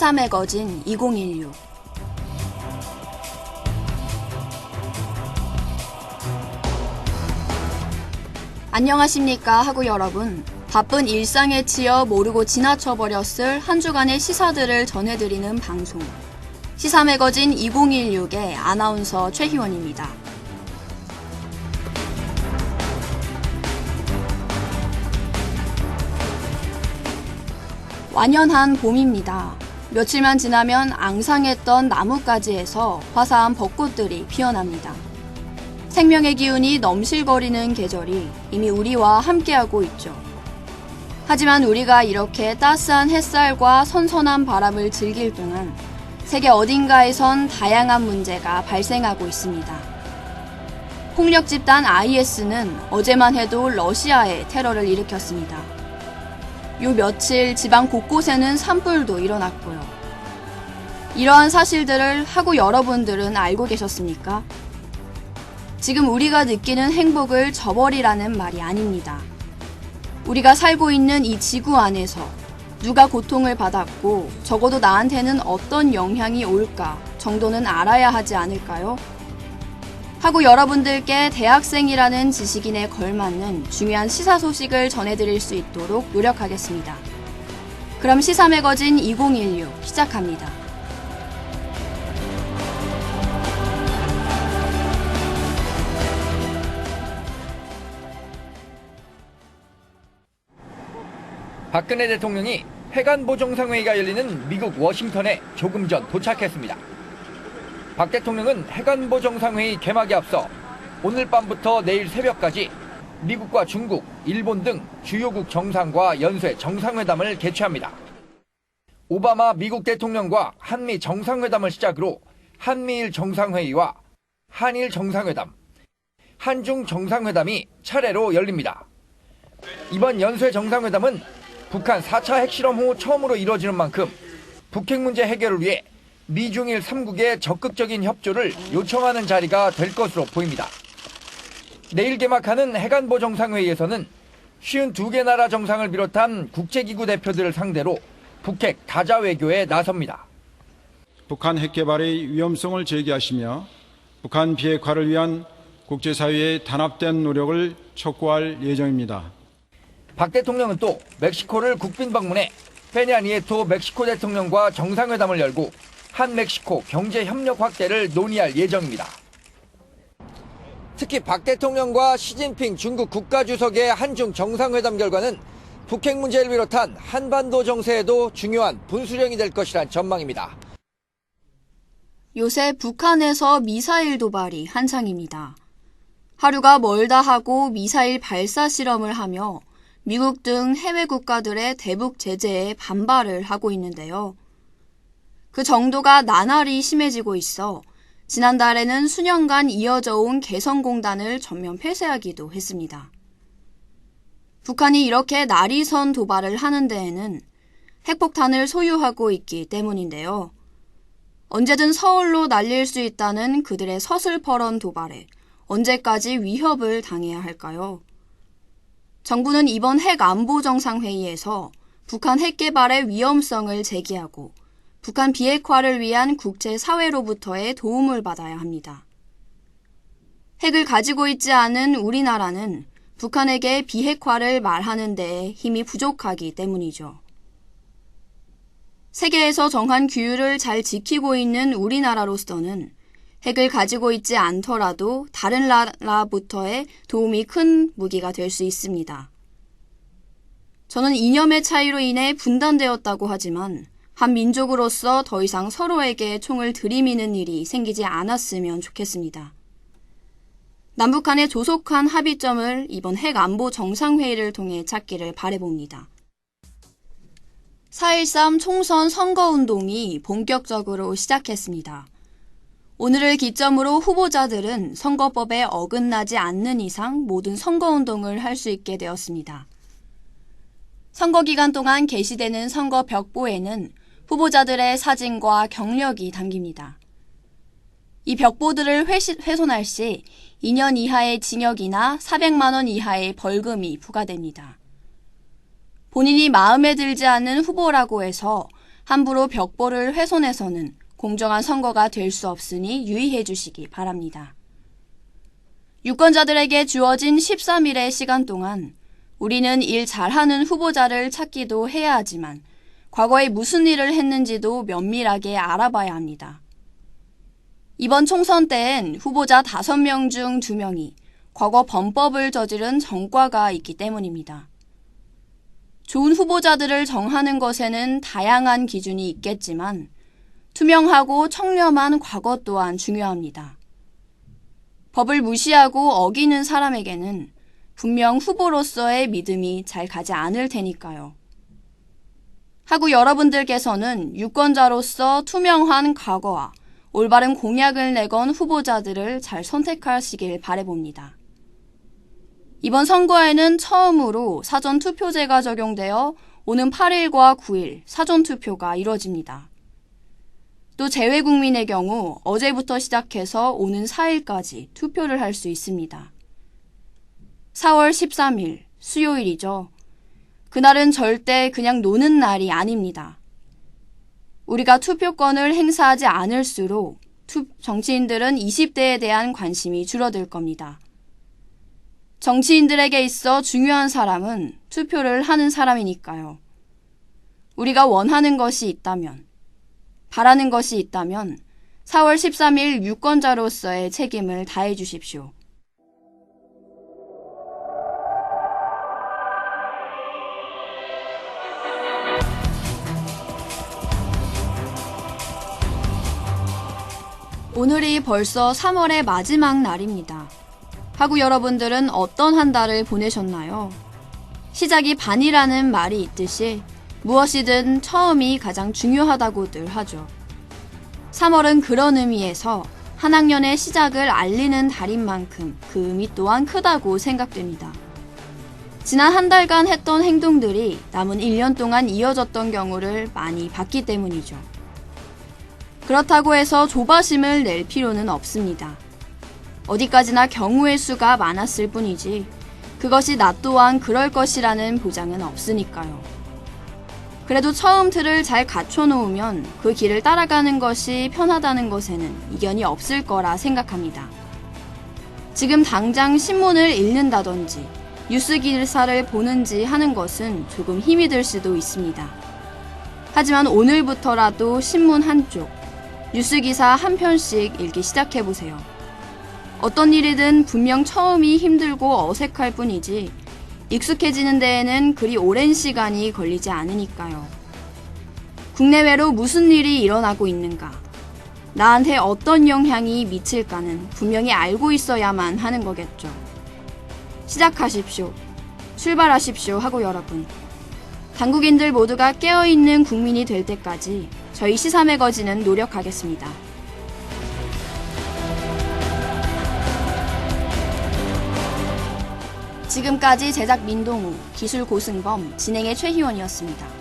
시사 매거진 2016. 안녕하십니까 하구 여러분. 바쁜 일상에 치여 모르고 지나쳐버렸을 한 주간의 시사들을 전해드리는 방송. 시사 매거진 2016의 아나운서 최희원입니다. 완연한 봄입니다. 며칠만 지나면 앙상했던 나뭇가지에서 화사한 벚꽃들이 피어납니다. 생명의 기운이 넘실거리는 계절이 이미 우리와 함께하고 있죠. 하지만 우리가 이렇게 따스한 햇살과 선선한 바람을 즐길 동안 세계 어딘가에선 다양한 문제가 발생하고 있습니다. 폭력 집단 IS는 어제만 해도 러시아에 테러를 일으켰습니다. 요 며칠 지방 곳곳에는 산불도 일어났고요. 이러한 사실들을 하고 여러분들은 알고 계셨습니까? 지금 우리가 느끼는 행복을 저버리라는 말이 아닙니다. 우리가 살고 있는 이 지구 안에서 누가 고통을 받았고 적어도 나한테는 어떤 영향이 올까 정도는 알아야 하지 않을까요? 하고 여러분들께 대학생이라는 지식인에 걸맞는 중요한 시사 소식을 전해드릴 수 있도록 노력하겠습니다. 그럼 시사 매거진 2016 시작합니다. 박근혜 대통령이 해관보 정상회의가 열리는 미국 워싱턴에 조금 전 도착했습니다. 박 대통령은 해관보 정상회의 개막에 앞서 오늘 밤부터 내일 새벽까지 미국과 중국, 일본 등 주요국 정상과 연쇄 정상회담을 개최합니다. 오바마 미국 대통령과 한미 정상회담을 시작으로 한미일 정상회의와 한일 정상회담, 한중 정상회담이 차례로 열립니다. 이번 연쇄 정상회담은 북한 4차 핵실험 후 처음으로 이뤄지는 만큼 북핵 문제 해결을 위해 미중일 3국의 적극적인 협조를 요청하는 자리가 될 것으로 보입니다. 내일 개막하는 해관보 정상회의에서는 52개 나라 정상을 비롯한 국제기구 대표들을 상대로 북핵 다자 외교에 나섭니다. 북한 핵 개발의 위험성을 제기하시며 북한 비핵화를 위한 국제사회의 단합된 노력을 촉구할 예정입니다. 박 대통령은 또 멕시코를 국빈 방문해 페냐 니에토 멕시코 대통령과 정상회담을 열고 한멕시코 경제협력 확대를 논의할 예정입니다. 특히 박 대통령과 시진핑 중국 국가주석의 한중 정상회담 결과는 북핵 문제를 비롯한 한반도 정세에도 중요한 분수령이 될 것이란 전망입니다. 요새 북한에서 미사일 도발이 한창입니다. 하루가 멀다 하고 미사일 발사 실험을 하며 미국 등 해외 국가들의 대북 제재에 반발을 하고 있는데요. 그 정도가 나날이 심해지고 있어 지난달에는 수년간 이어져 온 개성공단을 전면 폐쇄하기도 했습니다. 북한이 이렇게 날이 선 도발을 하는 데에는 핵폭탄을 소유하고 있기 때문인데요. 언제든 서울로 날릴 수 있다는 그들의 서슬퍼런 도발에 언제까지 위협을 당해야 할까요? 정부는 이번 핵안보 정상회의에서 북한 핵 개발의 위험성을 제기하고 북한 비핵화를 위한 국제사회로부터의 도움을 받아야 합니다. 핵을 가지고 있지 않은 우리나라는 북한에게 비핵화를 말하는 데에 힘이 부족하기 때문이죠. 세계에서 정한 규율을 잘 지키고 있는 우리나라로서는 핵을 가지고 있지 않더라도 다른 나라부터의 도움이 큰 무기가 될 수 있습니다. 저는 이념의 차이로 인해 분단되었다고 하지만 한 민족으로서 더 이상 서로에게 총을 들이미는 일이 생기지 않았으면 좋겠습니다. 남북한의 조속한 합의점을 이번 핵안보 정상회의를 통해 찾기를 바라봅니다. 4.13 총선 선거운동이 본격적으로 시작했습니다. 오늘을 기점으로 후보자들은 선거법에 어긋나지 않는 이상 모든 선거운동을 할 수 있게 되었습니다. 선거 기간 동안 게시되는 선거 벽보에는 후보자들의 사진과 경력이 담깁니다. 이 벽보들을 훼손할 시 2년 이하의 징역이나 400만 원 이하의 벌금이 부과됩니다. 본인이 마음에 들지 않는 후보라고 해서 함부로 벽보를 훼손해서는 공정한 선거가 될 수 없으니 유의해 주시기 바랍니다. 유권자들에게 주어진 13일의 시간 동안 우리는 일 잘하는 후보자를 찾기도 해야 하지만 과거에 무슨 일을 했는지도 면밀하게 알아봐야 합니다. 이번 총선 때엔 후보자 5명 중 2명이 과거 범법을 저지른 전과가 있기 때문입니다. 좋은 후보자들을 정하는 것에는 다양한 기준이 있겠지만 투명하고 청렴한 과거 또한 중요합니다. 법을 무시하고 어기는 사람에게는 분명 후보로서의 믿음이 잘 가지 않을 테니까요. 하고 여러분들께서는 유권자로서 투명한 과거와 올바른 공약을 내건 후보자들을 잘 선택하시길 바라봅니다. 이번 선거에는 처음으로 사전투표제가 적용되어 오는 8일과 9일 사전투표가 이뤄집니다. 또 재외국민의 경우 어제부터 시작해서 오는 4일까지 투표를 할 수 있습니다. 4월 13일 수요일이죠. 그날은 절대 그냥 노는 날이 아닙니다. 우리가 투표권을 행사하지 않을수록 정치인들은 20대에 대한 관심이 줄어들 겁니다. 정치인들에게 있어 중요한 사람은 투표를 하는 사람이니까요. 우리가 원하는 것이 있다면, 바라는 것이 있다면 4월 13일 유권자로서의 책임을 다해 주십시오. 오늘이 벌써 3월의 마지막 날입니다. 하고 여러분들은 어떤 한 달을 보내셨나요? 시작이 반이라는 말이 있듯이 무엇이든 처음이 가장 중요하다고들 하죠. 3월은 그런 의미에서 한 학년의 시작을 알리는 달인 만큼 그 의미 또한 크다고 생각됩니다. 지난 한 달간 했던 행동들이 남은 1년 동안 이어졌던 경우를 많이 봤기 때문이죠. 그렇다고 해서 조바심을 낼 필요는 없습니다. 어디까지나 경우의 수가 많았을 뿐이지 그것이 나 또한 그럴 것이라는 보장은 없으니까요. 그래도 처음 틀을 잘 갖춰놓으면 그 길을 따라가는 것이 편하다는 것에는 이견이 없을 거라 생각합니다. 지금 당장 신문을 읽는다든지 뉴스 기사를 보는지 하는 것은 조금 힘이 들 수도 있습니다. 하지만 오늘부터라도 신문 한쪽, 뉴스 기사 한 편씩 읽기 시작해보세요. 어떤 일이든 분명 처음이 힘들고 어색할 뿐이지 익숙해지는 데에는 그리 오랜 시간이 걸리지 않으니까요. 국내외로 무슨 일이 일어나고 있는가, 나한테 어떤 영향이 미칠까는 분명히 알고 있어야만 하는 거겠죠. 시작하십시오. 출발하십시오 하고 여러분. 당국인들 모두가 깨어있는 국민이 될 때까지 저희 시사매거진은 노력하겠습니다. 지금까지 제작 민동우, 기술 고승범, 진행의 최희원이었습니다.